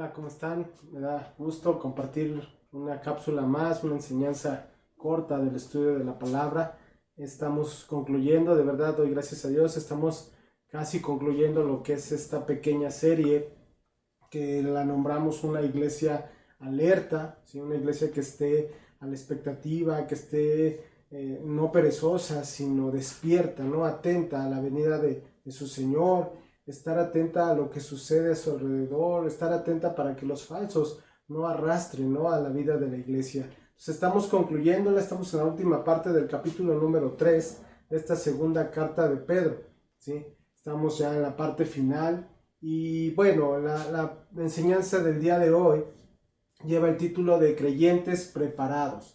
Hola, ¿cómo están? Me da gusto compartir una cápsula más, una enseñanza corta del estudio de la palabra. Estamos concluyendo, de verdad doy gracias a Dios, estamos casi concluyendo lo que es esta pequeña serie que la nombramos una iglesia alerta, ¿sí? Una iglesia que esté a la expectativa, que esté no perezosa, sino despierta, ¿no? Atenta a la venida de su Señor, estar atenta a lo que sucede a su alrededor, estar atenta para que los falsos no arrastren, ¿no? A la vida de la iglesia. Entonces estamos concluyéndola, estamos en la última parte del capítulo número 3 de esta segunda carta de Pedro, ¿sí? Estamos ya en la parte final y bueno, la enseñanza del día de hoy lleva el título de creyentes preparados.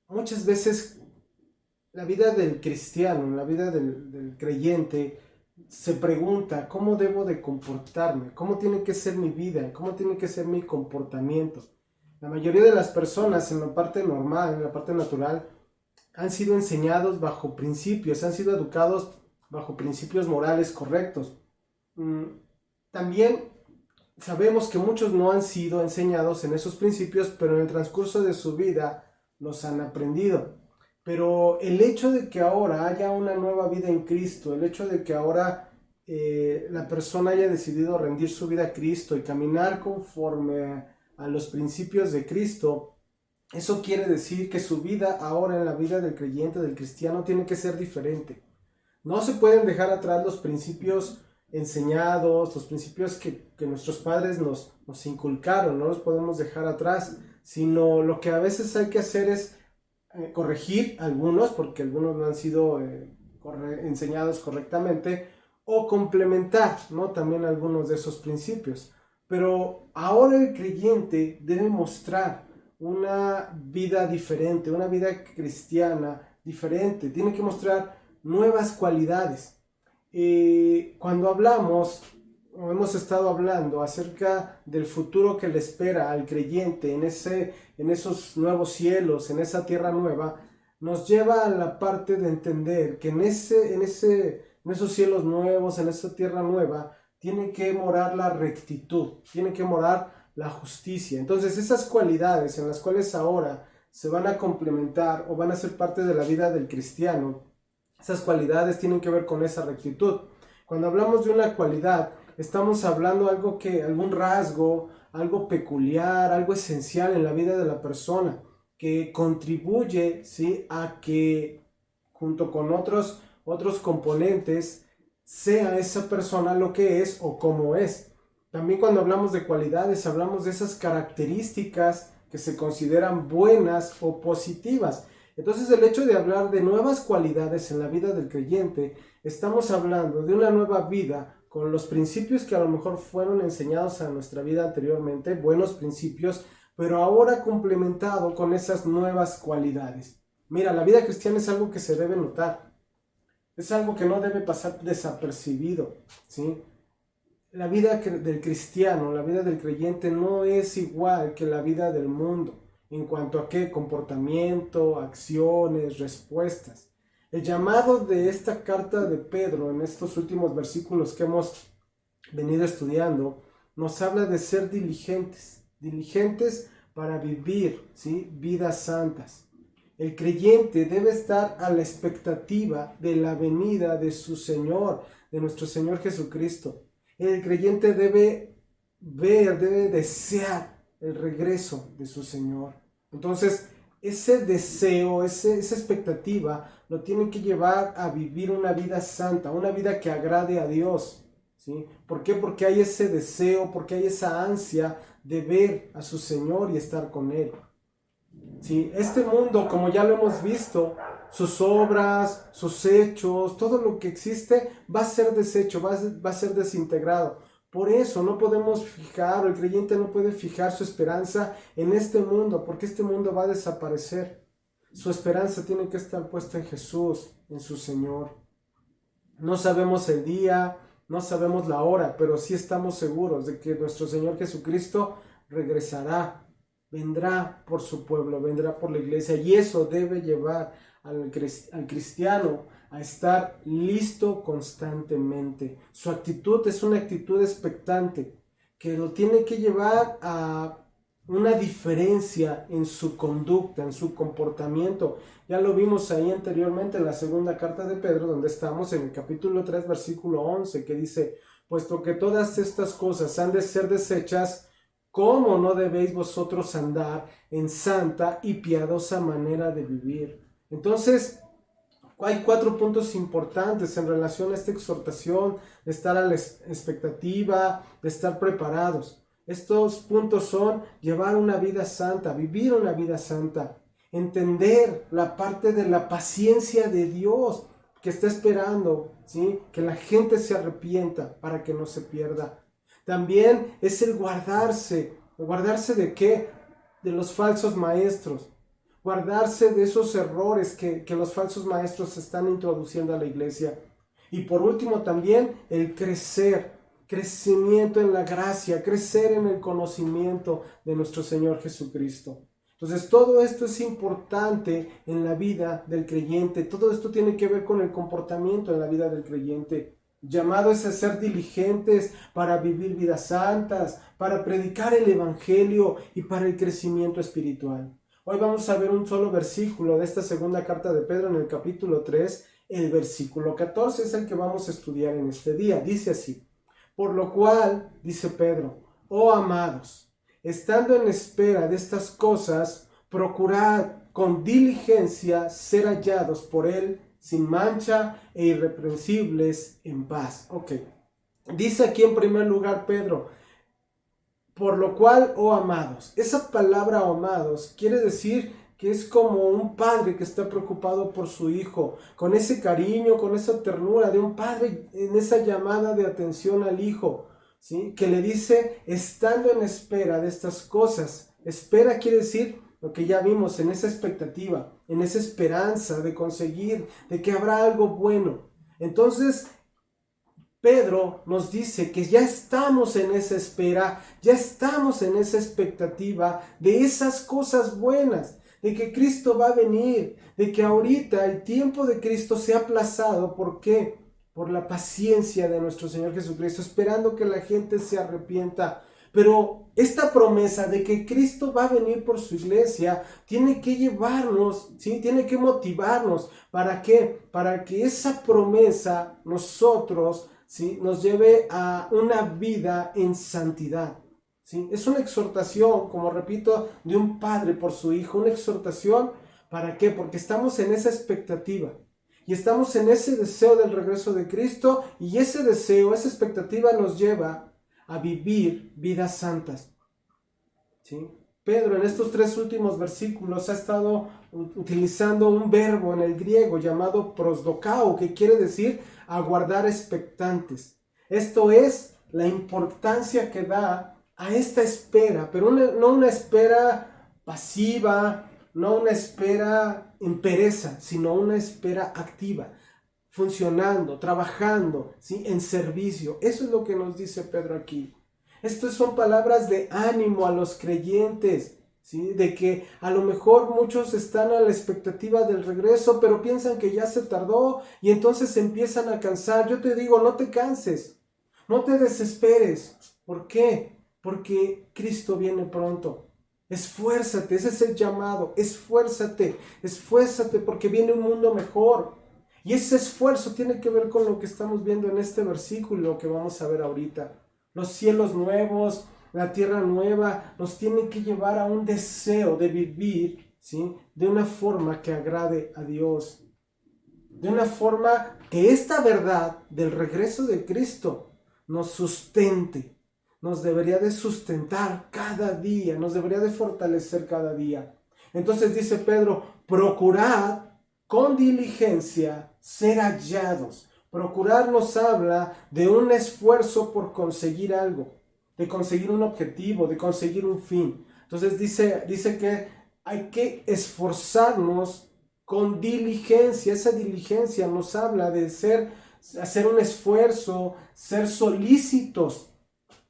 Muchas veces la vida del cristiano, la vida del creyente se pregunta cómo debo de comportarme, cómo tiene que ser mi vida, cómo tiene que ser mi comportamiento. La mayoría de las personas en la parte normal, en la parte natural, han sido enseñados bajo principios, han sido educados bajo principios morales correctos. También sabemos que muchos no han sido enseñados en esos principios, pero en el transcurso de su vida los han aprendido. Pero el hecho de que ahora haya una nueva vida en Cristo, el hecho de que ahora la persona haya decidido rendir su vida a Cristo y caminar conforme a los principios de Cristo, eso quiere decir que su vida ahora en la vida del creyente, del cristiano, tiene que ser diferente. No se pueden dejar atrás los principios enseñados, los principios que nuestros padres nos inculcaron, no los podemos dejar atrás, sino lo que a veces hay que hacer es corregir algunos, porque algunos no han sido enseñados correctamente, o complementar, ¿no? También algunos de esos principios. Pero ahora el creyente debe mostrar una vida diferente, una vida cristiana diferente, tiene que mostrar nuevas cualidades. Cuando hablamos, o hemos estado hablando acerca del futuro que le espera al creyente en esos nuevos cielos, en esa tierra nueva, nos lleva a la parte de entender que en esos cielos nuevos, en esa tierra nueva, tiene que morar la rectitud, tiene que morar la justicia. Entonces esas cualidades en las cuales ahora se van a complementar o van a ser parte de la vida del cristiano, esas cualidades tienen que ver con esa rectitud. Cuando hablamos de una cualidad, estamos hablando algún rasgo, algo peculiar, algo esencial en la vida de la persona, que contribuye, ¿sí?, a que junto con otros componentes sea esa persona lo que es o cómo es. También cuando hablamos de cualidades, hablamos de esas características que se consideran buenas o positivas. Entonces el hecho de hablar de nuevas cualidades en la vida del creyente, estamos hablando de una nueva vida con los principios que a lo mejor fueron enseñados a nuestra vida anteriormente, buenos principios, pero ahora complementado con esas nuevas cualidades. Mira, la vida cristiana es algo que se debe notar, es algo que no debe pasar desapercibido, ¿sí? La vida del cristiano, la vida del creyente no es igual que la vida del mundo en cuanto a qué comportamiento, acciones, respuestas. El llamado de esta carta de Pedro en estos últimos versículos que hemos venido estudiando nos habla de ser diligentes para vivir, ¿sí?, vidas santas. El creyente debe estar a la expectativa de la venida de su Señor, de nuestro Señor Jesucristo. El creyente debe desear el regreso de su Señor. Entonces, ese deseo, esa expectativa, lo tiene que llevar a vivir una vida santa, una vida que agrade a Dios, ¿sí? ¿Por qué? Porque hay ese deseo, porque hay esa ansia de ver a su Señor y estar con Él. ¿Sí? Este mundo, como ya lo hemos visto, sus obras, sus hechos, todo lo que existe va a ser deshecho, va a ser desintegrado. Por eso no podemos fijar, el creyente no puede fijar su esperanza en este mundo, porque este mundo va a desaparecer. Su esperanza tiene que estar puesta en Jesús, en su Señor. No sabemos el día, no sabemos la hora, pero sí estamos seguros de que nuestro Señor Jesucristo regresará, vendrá por su pueblo, vendrá por la iglesia, y eso debe llevar al cristiano a estar listo constantemente. Su actitud es una actitud expectante, que lo tiene que llevar a una diferencia en su conducta, en su comportamiento. Ya lo vimos ahí anteriormente en la segunda carta de Pedro, donde estamos en el capítulo 3, versículo 11, que dice: puesto que todas estas cosas han de ser desechas, ¿cómo no debéis vosotros andar en santa y piadosa manera de vivir? Entonces, hay 4 puntos importantes en relación a esta exhortación, de estar a la expectativa, de estar preparados. Estos puntos son llevar una vida santa, vivir una vida santa, entender la parte de la paciencia de Dios que está esperando, ¿sí?, que la gente se arrepienta para que no se pierda. También es el guardarse. ¿Guardarse de qué? De los falsos maestros. Guardarse de esos errores que los falsos maestros están introduciendo a la iglesia. Y por último también el crecimiento en la gracia, crecer en el conocimiento de nuestro Señor Jesucristo. Entonces todo esto es importante en la vida del creyente, todo esto tiene que ver con el comportamiento en la vida del creyente. Llamado es a ser diligentes para vivir vidas santas, para predicar el evangelio y para el crecimiento espiritual. Hoy vamos a ver un solo versículo de esta segunda carta de Pedro en el capítulo 3, el versículo 14 es el que vamos a estudiar en este día. Dice así: por lo cual, dice Pedro, oh amados, estando en espera de estas cosas, procurad con diligencia ser hallados por él sin mancha e irreprensibles en paz. Ok, dice aquí en primer lugar Pedro, por lo cual, oh amados. Esa palabra, oh amados, quiere decir que es como un padre que está preocupado por su hijo, con ese cariño, con esa ternura de un padre en esa llamada de atención al hijo, ¿sí?, que le dice, estando en espera de estas cosas. Espera quiere decir lo que ya vimos, en esa expectativa, en esa esperanza de conseguir, de que habrá algo bueno. Entonces, Pedro nos dice que ya estamos en esa espera, ya estamos en esa expectativa de esas cosas buenas, de que Cristo va a venir, de que ahorita el tiempo de Cristo se ha aplazado. ¿Por qué? Por la paciencia de nuestro Señor Jesucristo, esperando que la gente se arrepienta. Pero esta promesa de que Cristo va a venir por su iglesia tiene que llevarnos, ¿sí?, tiene que motivarnos. ¿Para qué? Para que esa promesa nosotros, ¿sí?, nos lleve a una vida en santidad, ¿sí? Es una exhortación, como repito, de un padre por su hijo, una exhortación. ¿Para qué? Porque estamos en esa expectativa y estamos en ese deseo del regreso de Cristo, y ese deseo, esa expectativa nos lleva a vivir vidas santas, ¿sí? Pedro en estos 3 últimos versículos ha estado utilizando un verbo en el griego llamado prosdokao, que quiere decir aguardar expectantes. Esto es la importancia que da a esta espera, pero no una espera pasiva, no una espera en pereza, sino una espera activa, funcionando, trabajando, ¿sí?, en servicio. Eso es lo que nos dice Pedro aquí. Estas son palabras de ánimo a los creyentes, ¿sí?, de que a lo mejor muchos están a la expectativa del regreso, pero piensan que ya se tardó y entonces se empiezan a cansar. Yo te digo, no te canses, no te desesperes. ¿Por qué? Porque Cristo viene pronto. Esfuérzate, ese es el llamado. Esfuérzate porque viene un mundo mejor. Y ese esfuerzo tiene que ver con lo que estamos viendo en este versículo que vamos a ver ahorita. Los cielos nuevos, la tierra nueva, nos tienen que llevar a un deseo de vivir, ¿sí?, de una forma que agrade a Dios. De una forma que esta verdad del regreso de Cristo nos sustente. Nos debería de sustentar cada día, nos debería de fortalecer cada día. Entonces dice Pedro, procurad con diligencia ser hallados. Procurar nos habla de un esfuerzo por conseguir algo, de conseguir un objetivo, de conseguir un fin. Entonces dice que hay que esforzarnos con diligencia. Esa diligencia nos habla de hacer un esfuerzo, ser solícitos,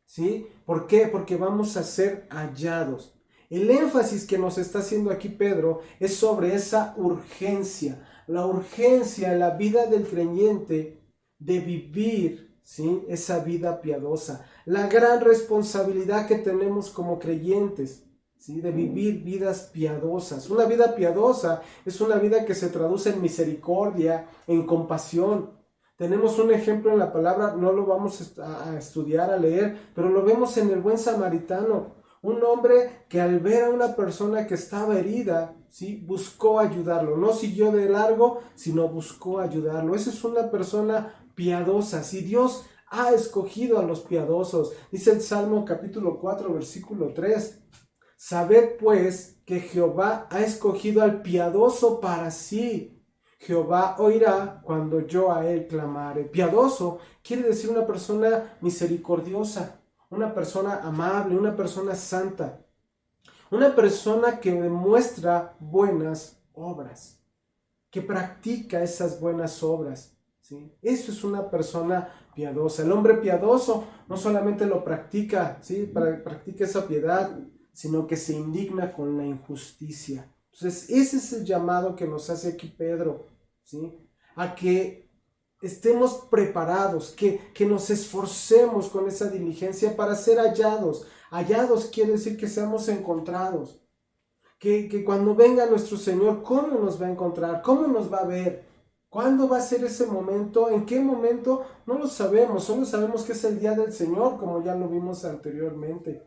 ¿sí? ¿Por qué? Porque vamos a ser hallados. El énfasis que nos está haciendo aquí Pedro es sobre esa urgencia, la urgencia en la vida del creyente de vivir ¿sí? Esa vida piadosa, la gran responsabilidad que tenemos como creyentes, ¿sí? De vivir vidas piadosas. Una vida piadosa es una vida que se traduce en misericordia, en compasión. Tenemos un ejemplo en la palabra, no lo vamos a estudiar, a leer, pero lo vemos en el buen samaritano. Un hombre que al ver a una persona que estaba herida, ¿sí? Buscó ayudarlo. No siguió de largo, sino buscó ayudarlo. Esa es una persona piadosa. Si Dios ha escogido a los piadosos, dice el Salmo capítulo 4, versículo 3. Sabed pues que Jehová ha escogido al piadoso para sí. Jehová oirá cuando yo a él clamare. Piadoso quiere decir una persona misericordiosa, una persona amable, una persona santa, una persona que demuestra buenas obras, que practica esas buenas obras, ¿sí? Eso es una persona piadosa. El hombre piadoso no solamente lo practica, ¿sí? Practica esa piedad, sino que se indigna con la injusticia. Entonces, ese es el llamado que nos hace aquí Pedro, ¿sí? A que estemos preparados, que nos esforcemos con esa diligencia para ser hallados. Hallados quiere decir que seamos encontrados. Que cuando venga nuestro Señor, ¿cómo nos va a encontrar? ¿Cómo nos va a ver? ¿Cuándo va a ser ese momento? ¿En qué momento? No lo sabemos, solo sabemos que es el día del Señor, como ya lo vimos anteriormente.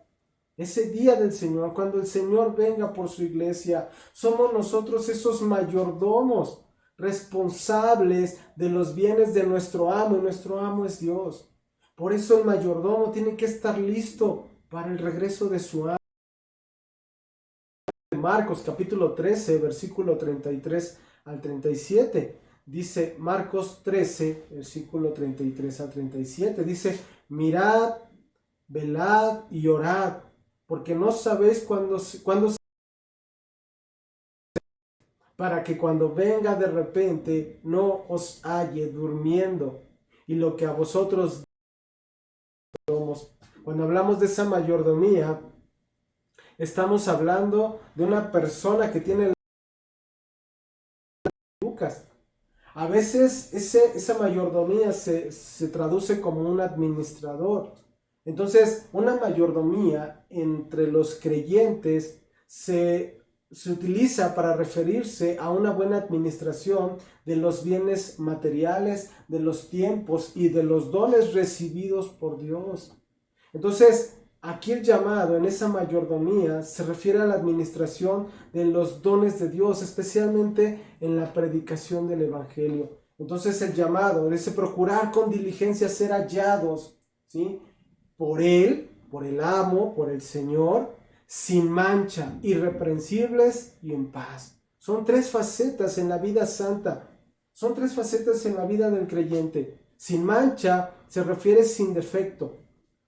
Ese día del Señor, cuando el Señor venga por su iglesia, somos nosotros esos mayordomos responsables de los bienes de nuestro amo, y nuestro amo es Dios. Por eso el mayordomo tiene que estar listo para el regreso de su amo. Marcos capítulo 13, versículo 33 al 37. Dice Marcos 13, versículo 33 al 37. Dice, mirad, velad y orad, porque no sabéis cuándo para que cuando venga de repente no os halle durmiendo. Y lo que a vosotros somos. Cuando hablamos de esa mayordomía, estamos hablando de una persona que tiene Lucas. A veces esa mayordomía se traduce como un administrador. Entonces, una mayordomía entre los creyentes se utiliza para referirse a una buena administración de los bienes materiales, de los tiempos y de los dones recibidos por Dios. Entonces, aquí el llamado en esa mayordomía se refiere a la administración de los dones de Dios, especialmente en la predicación del Evangelio. Entonces el llamado es procurar con diligencia ser hallados, ¿sí? Por Él, por el amo, por el Señor, sin mancha, irreprensibles y en paz. Son tres facetas en la vida santa, son tres facetas en la vida del creyente. Sin mancha se refiere sin defecto,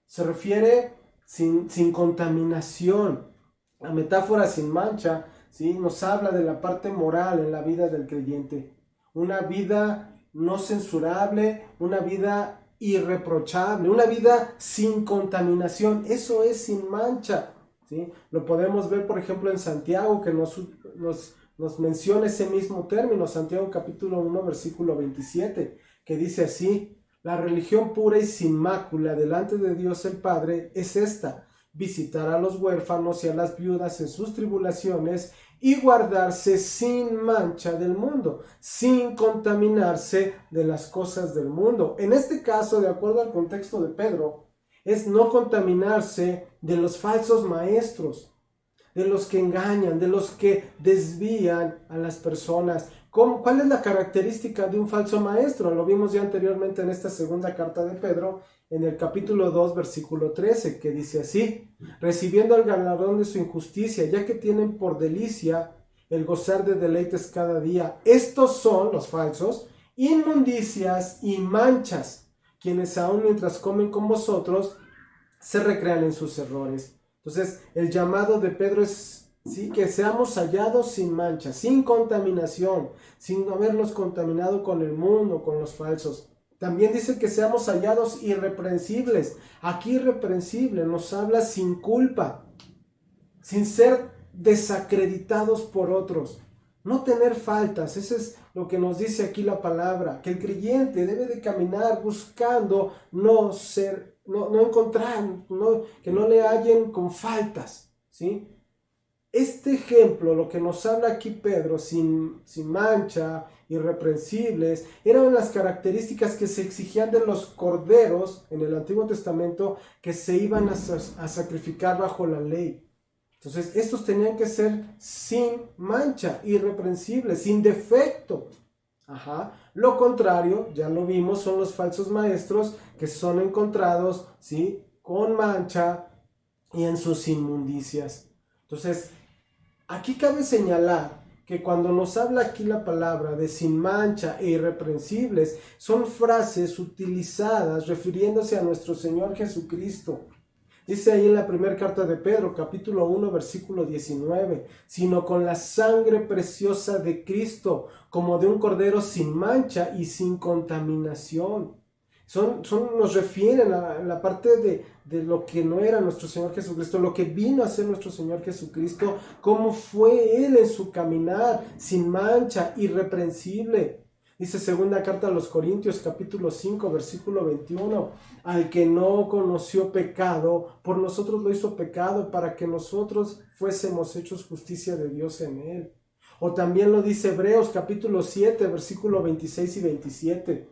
se refiere sin contaminación. La metáfora sin mancha, ¿sí? Nos habla de la parte moral en la vida del creyente. Una vida no censurable, una vida irreprochable, una vida sin contaminación. Eso es sin mancha, ¿sí? Lo podemos ver, por ejemplo, en Santiago, que nos menciona ese mismo término. Santiago capítulo 1, versículo 27, que dice así: la religión pura y sin mácula delante de Dios el Padre es esta: visitar a los huérfanos y a las viudas en sus tribulaciones y guardarse sin mancha del mundo, sin contaminarse de las cosas del mundo. En este caso, de acuerdo al contexto de Pedro, es no contaminarse de los falsos maestros, de los que engañan, de los que desvían a las personas. ¿Cuál es la característica de un falso maestro? Lo vimos ya anteriormente en esta segunda carta de Pedro, en el capítulo 2, versículo 13, que dice así: recibiendo el galardón de su injusticia, ya que tienen por delicia el gozar de deleites cada día. Estos son, los falsos, inmundicias y manchas, quienes aún mientras comen con vosotros, se recrean en sus errores. Entonces, el llamado de Pedro es, ¿sí?, que seamos hallados sin mancha, sin contaminación, sin haberlos contaminado con el mundo, con los falsos. También dice que seamos hallados irreprensibles. Aquí irreprensible nos habla sin culpa, sin ser desacreditados por otros. No tener faltas, eso es lo que nos dice aquí la palabra, que el creyente debe de caminar buscando no encontrar, que no le hallen con faltas, ¿sí? Este ejemplo, lo que nos habla aquí Pedro, sin mancha, irreprensibles, eran las características que se exigían de los corderos en el Antiguo Testamento que se iban a sacrificar bajo la ley. Entonces, estos tenían que ser sin mancha, irreprensibles, sin defecto. Lo contrario, ya lo vimos, son los falsos maestros que son encontrados, ¿sí?, con mancha y en sus inmundicias. Entonces, aquí cabe señalar que cuando nos habla aquí la palabra de sin mancha e irreprensibles, son frases utilizadas refiriéndose a nuestro Señor Jesucristo. Dice ahí en la primera carta de Pedro, capítulo 1, versículo 19, sino con la sangre preciosa de Cristo, como de un cordero sin mancha y sin contaminación. Nos refieren a la parte de lo que no era nuestro Señor Jesucristo, lo que vino a ser nuestro Señor Jesucristo, cómo fue Él en su caminar, sin mancha, irreprensible. Dice segunda carta a los Corintios, capítulo 5, versículo 21, al que no conoció pecado, por nosotros lo hizo pecado, para que nosotros fuésemos hechos justicia de Dios en él. O también lo dice Hebreos, capítulo 7, versículo 26 y 27.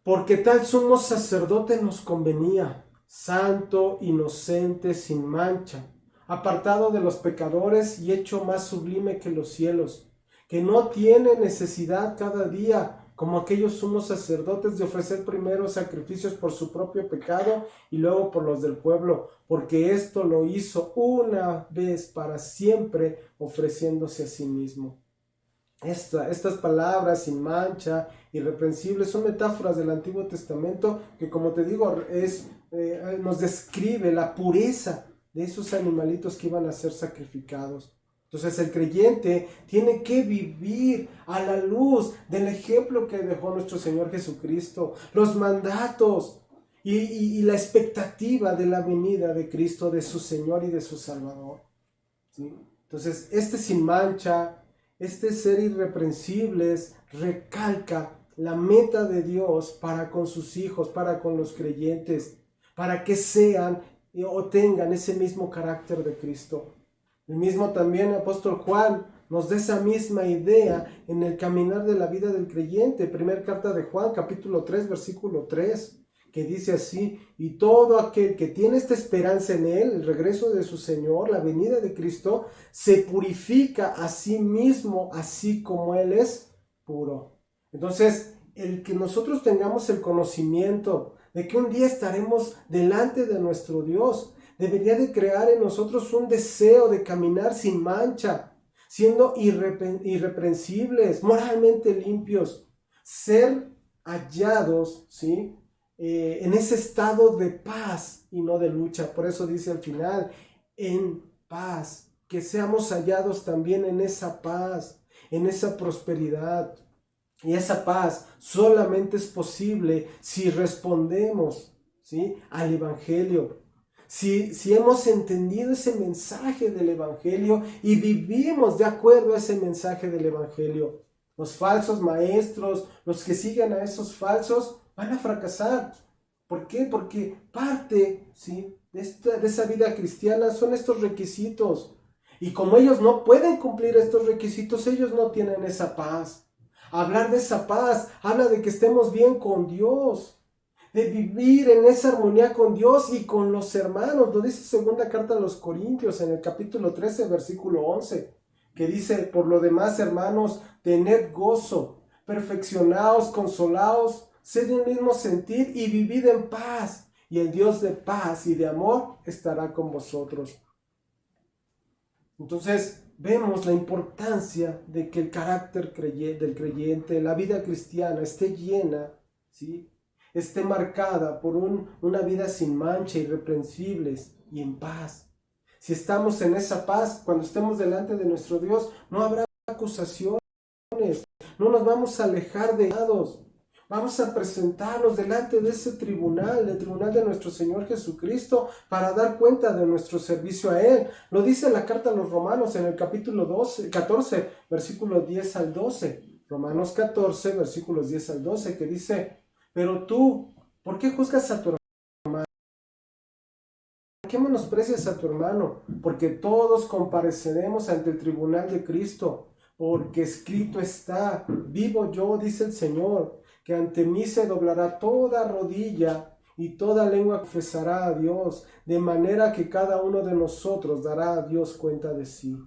Porque tal sumo sacerdote nos convenía, santo, inocente, sin mancha, apartado de los pecadores y hecho más sublime que los cielos, que no tiene necesidad cada día, como aquellos sumos sacerdotes, de ofrecer primero sacrificios por su propio pecado y luego por los del pueblo, porque esto lo hizo una vez para siempre, ofreciéndose a sí mismo. Estas palabras, sin mancha, irreprensibles, son metáforas del Antiguo Testamento que, como te digo, nos describe la pureza de esos animalitos que iban a ser sacrificados. Entonces el creyente tiene que vivir a la luz del ejemplo que dejó nuestro Señor Jesucristo, los mandatos y la expectativa de la venida de Cristo, de su Señor y de su Salvador, ¿sí? Entonces sin mancha, ser irreprensibles, recalca la meta de Dios para con sus hijos, para con los creyentes, para que sean o tengan ese mismo carácter de Cristo. El mismo también el apóstol Juan nos da esa misma idea en el caminar de la vida del creyente. Primera carta de Juan, capítulo 3, versículo 3, que dice así: y todo aquel que tiene esta esperanza en él, el regreso de su Señor, la venida de Cristo, se purifica a sí mismo, así como él es puro. Entonces, el que nosotros tengamos el conocimiento de que un día estaremos delante de nuestro Dios, debería de crear en nosotros un deseo de caminar sin mancha, siendo irreprensibles, moralmente limpios, ser hallados, ¿sí?, en ese estado de paz y no de lucha. Por eso dice al final, en paz, que seamos hallados también en esa paz, en esa prosperidad. Y esa paz solamente es posible si respondemos, ¿sí?, al Evangelio. Si hemos entendido ese mensaje del Evangelio y vivimos de acuerdo a ese mensaje del Evangelio. Los falsos maestros, los que siguen a esos falsos, van a fracasar. ¿Por qué? Porque parte, ¿sí?, de esa vida cristiana son estos requisitos. Y como ellos no pueden cumplir estos requisitos, ellos no tienen esa paz. Hablar de esa paz habla de que estemos bien con Dios, de vivir en esa armonía con Dios y con los hermanos. Lo dice segunda carta a los Corintios en el capítulo 13, versículo 11, que dice: por lo demás, hermanos, tened gozo, perfeccionaos, consolaos, sed de un mismo sentir y vivid en paz, y el Dios de paz y de amor estará con vosotros. Entonces vemos la importancia de que el carácter del creyente, la vida cristiana, esté llena, ¿sí?, esté marcada por una vida sin mancha, irreprensibles y en paz. Si estamos en esa paz, cuando estemos delante de nuestro Dios, no habrá acusaciones, no nos vamos a alejar de lados. Vamos a presentarnos delante de ese tribunal, el tribunal de nuestro Señor Jesucristo, para dar cuenta de nuestro servicio a Él. Lo dice la carta a los Romanos en el capítulo 14, versículos 10 al 12. Romanos 14, versículos 10 al 12, que dice: pero tú, ¿por qué juzgas a tu hermano? ¿Por qué menosprecias a tu hermano? Porque todos compareceremos ante el tribunal de Cristo. Porque escrito está: vivo yo, dice el Señor, que ante mí se doblará toda rodilla y toda lengua confesará a Dios, de manera que cada uno de nosotros dará a Dios cuenta de sí.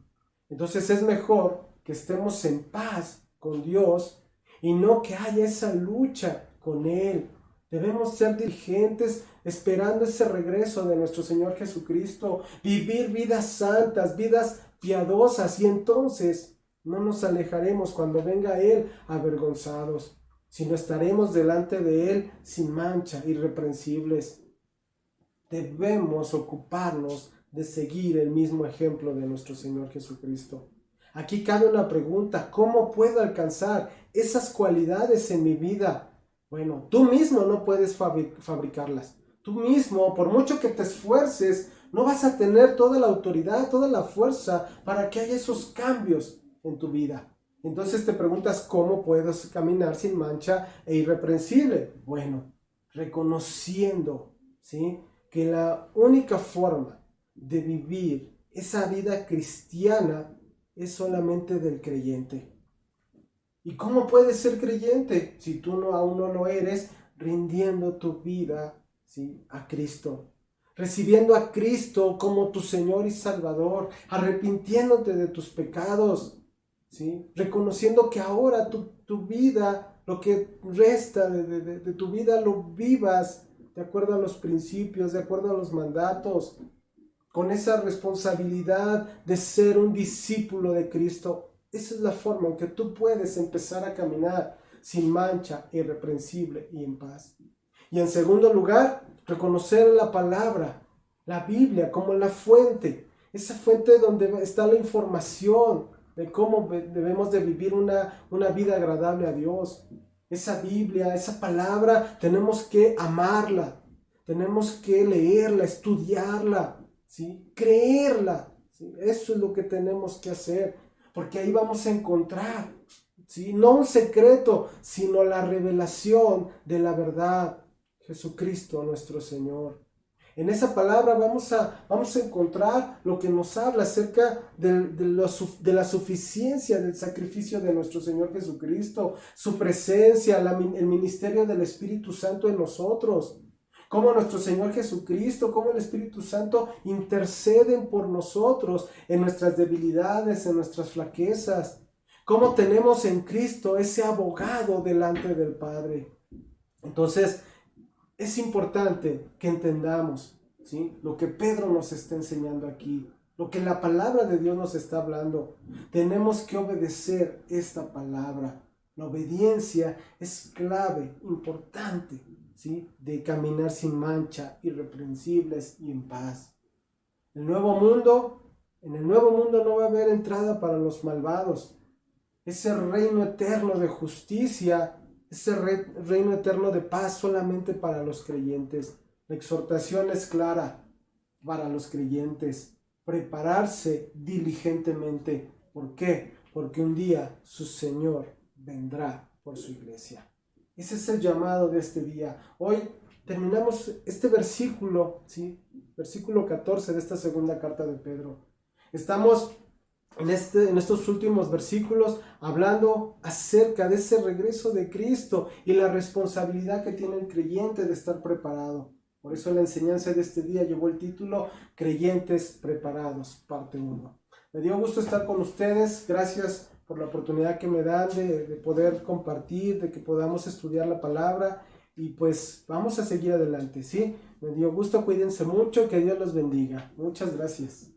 Entonces es mejor que estemos en paz con Dios y no que haya esa lucha con Él. Debemos ser diligentes esperando ese regreso de nuestro Señor Jesucristo, vivir vidas santas, vidas piadosas, y entonces no nos alejaremos cuando venga Él avergonzados, sino estaremos delante de Él sin mancha, irreprensibles. Debemos ocuparnos de seguir el mismo ejemplo de nuestro Señor Jesucristo. Aquí cabe una pregunta: ¿cómo puedo alcanzar esas cualidades en mi vida? Bueno, tú mismo no puedes fabricarlas. Tú mismo, por mucho que te esfuerces, no vas a tener toda la autoridad, toda la fuerza para que haya esos cambios en tu vida. Entonces te preguntas: ¿cómo puedes caminar sin mancha e irreprensible? Bueno, reconociendo, ¿sí?, que la única forma de vivir esa vida cristiana es solamente del creyente. ¿Y cómo puedes ser creyente si tú aún no lo eres? Rindiendo tu vida, ¿sí?, a Cristo, recibiendo a Cristo como tu Señor y Salvador, arrepintiéndote de tus pecados, ¿sí?, reconociendo que ahora tu vida, lo que resta de tu vida, lo vivas de acuerdo a los principios, de acuerdo a los mandatos, con esa responsabilidad de ser un discípulo de Cristo. Esa es la forma en que tú puedes empezar a caminar sin mancha, irreprensible y en paz. Y en segundo lugar, reconocer la palabra, la Biblia, como la fuente, esa fuente donde está la información de cómo debemos de vivir una vida agradable a Dios. Esa Biblia, esa palabra, tenemos que amarla, tenemos que leerla, estudiarla, ¿sí?, creerla, ¿sí? Eso es lo que tenemos que hacer, porque ahí vamos a encontrar, ¿sí?, no un secreto, sino la revelación de la verdad, Jesucristo nuestro Señor. En esa palabra vamos a encontrar lo que nos habla acerca de la suficiencia del sacrificio de nuestro Señor Jesucristo, su presencia, el ministerio del Espíritu Santo en nosotros, cómo nuestro Señor Jesucristo, cómo el Espíritu Santo interceden por nosotros en nuestras debilidades, en nuestras flaquezas, cómo tenemos en Cristo ese abogado delante del Padre. Entonces, es importante que entendamos, ¿sí?, lo que Pedro nos está enseñando aquí, lo que la palabra de Dios nos está hablando. Tenemos que obedecer esta palabra. La obediencia es clave, importante, ¿sí?, de caminar sin mancha, irreprensibles y en paz. En el nuevo mundo no va a haber entrada para los malvados. Ese reino eterno de justicia, ese reino eterno de paz, solamente para los creyentes. La exhortación es clara para los creyentes: prepararse diligentemente. ¿Por qué? Porque un día su Señor vendrá por su iglesia. Ese es el llamado de este día. Hoy terminamos este versículo, ¿sí?, versículo 14 de esta segunda carta de Pedro. Estamos en estos últimos versículos hablando acerca de ese regreso de Cristo y la responsabilidad que tiene el creyente de estar preparado. Por eso la enseñanza de este día llevó el título Creyentes Preparados, parte 1. Me dio gusto estar con ustedes. Gracias por la oportunidad que me dan de poder compartir, de que podamos estudiar la palabra, y pues vamos a seguir adelante, ¿sí? Me dio gusto, cuídense mucho, que Dios los bendiga. Muchas gracias.